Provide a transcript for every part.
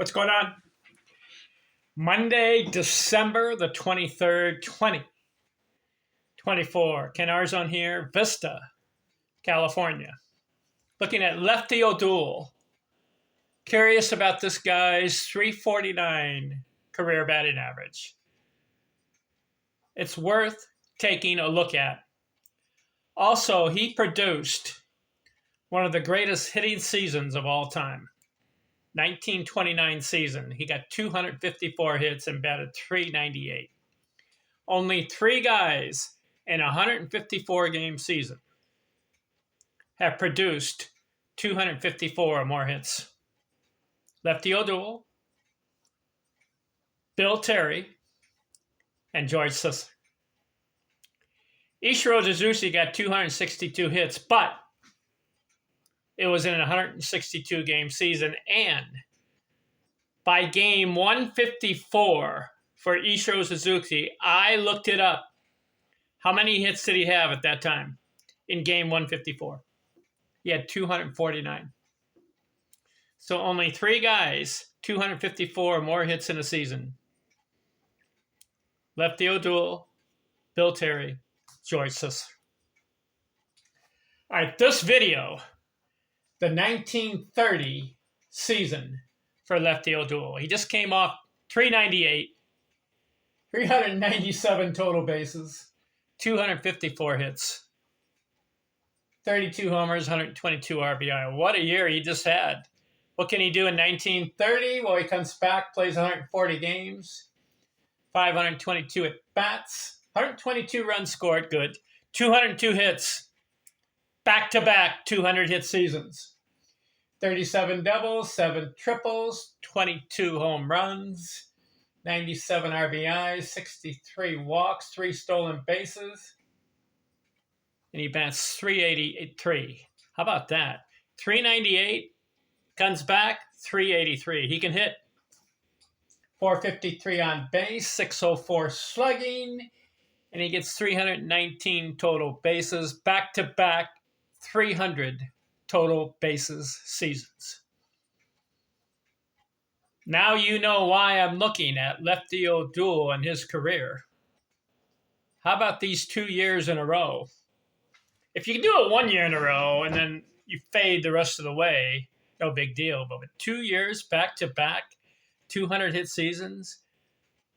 What's going on? Monday, December the 23rd, 2024. Ken Arzon here, Vista, California. Looking at Lefty O'Doul. Curious about this guy's 349 career batting average. It's worth taking a look at. Also, he produced one of the greatest hitting seasons of all time. 1929 season. He got 254 hits and batted .398. Only three guys in a 154 game season have produced 254 or more hits. Lefty O'Doul, Bill Terry, and George Sisler. Ichiro Suzuki got 262 hits, but it was in a 162 game season, and by game 154 for Ichiro Suzuki, I looked it up. How many hits did he have at that time in game 154? He had 249. So only three guys, 254 or more hits in a season. Lefty O'Doul, Bill Terry, George Sisler. All right, this video, the 1930 season for Lefty O'Doul. He just came off .398, 397 total bases, 254 hits, 32 homers, 122 RBI. What a year he just had. What can he do in 1930? Well, he comes back, plays 140 games, 522 at-bats, 122 runs scored, good, 202 hits, back-to-back 200-hit seasons. 37 doubles, 7 triples, 22 home runs, 97 RBIs, 63 walks, 3 stolen bases. And he bats .383. How about that? 398, comes back, 383. He can hit. 453 on base, 604 slugging, and he gets 319 total bases, back-to-back 300 total bases seasons. Now you know why I'm looking at Lefty O'Doul and his career. How about these 2 years in a row? If you can do it 1 year in a row and then you fade the rest of the way, no big deal. But with 2 years back-to-back 200 hit seasons,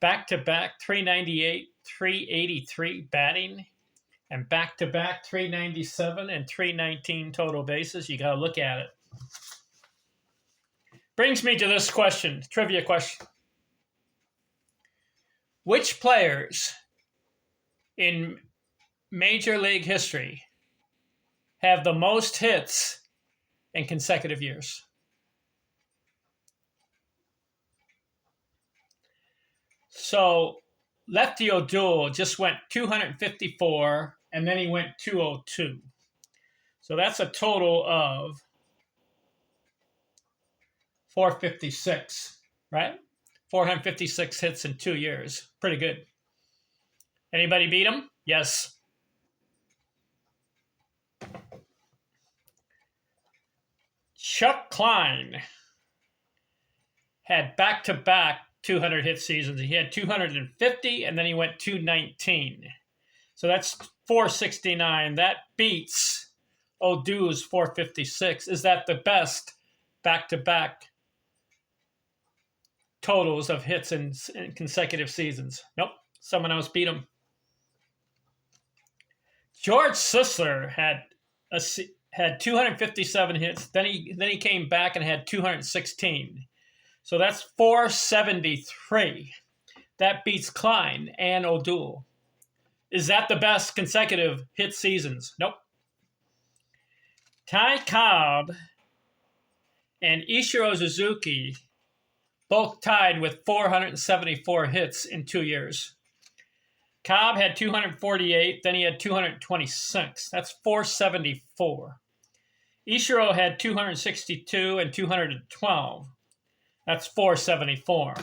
back-to-back 398, 383 batting, and back-to-back 397 and 319 total bases, you got to look at it. Brings me to this question, trivia question. Which players in Major League history have the most hits in consecutive years? So Lefty O'Doul just went 254, and then he went 202. So that's a total of 456, right? 456 hits in 2 years. Pretty good. Anybody beat him? Yes. Chuck Klein had back-to-back 200 hit seasons. He had 250, and then he went 219. So that's 469. That beats O'Doul's 456. Is that the best back-to-back totals of hits in consecutive seasons? Nope. Someone else beat him. George Sisler had 257 hits. Then he came back and had 216. So that's 473. That beats Klein and O'Doul. Is that the best consecutive hit seasons? Nope. Ty Cobb and Ichiro Suzuki both tied with 474 hits in 2 years. Cobb had 248, then he had 226. That's 474. Ichiro had 262 and 212. That's 474.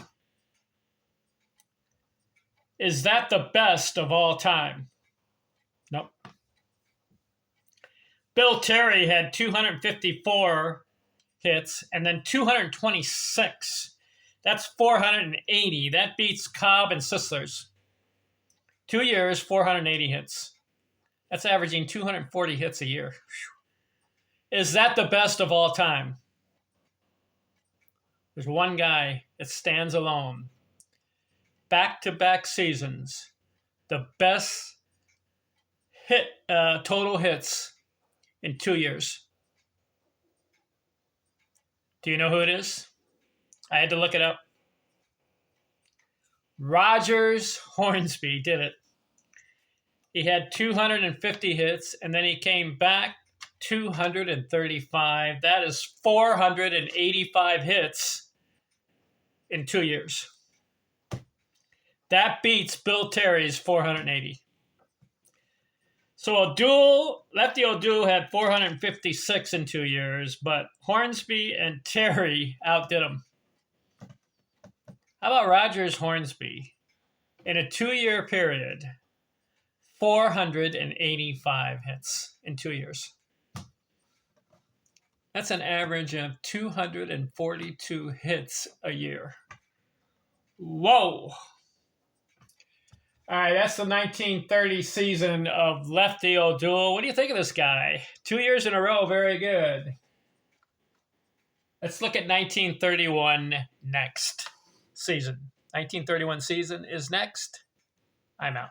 Is that the best of all time? Nope. Bill Terry had 254 hits and then 226 That's 480. That beats Cobb and Sisler's. 2 years, 480 hits. That's averaging 240 hits a year. Is that the best of all time? There's one guy that stands alone. Back-to-back seasons. The best total hits in 2 years. Do you know who it is? I had to look it up. Rogers Hornsby did it. He had 250 hits, and then he came back 235. That is 485 hits in 2 years. That beats Bill Terry's 480. So Lefty O'Doul had 456 in 2 years, but Hornsby and Terry outdid him. How about Rogers Hornsby? In a 2-year period, 485 hits in 2 years. That's an average of 242 hits a year. Whoa! All right, that's the 1930 season of Lefty O'Doul. What do you think of this guy? 2 years in a row, very good. Let's look at 1931 next season. 1931 season is next. I'm out.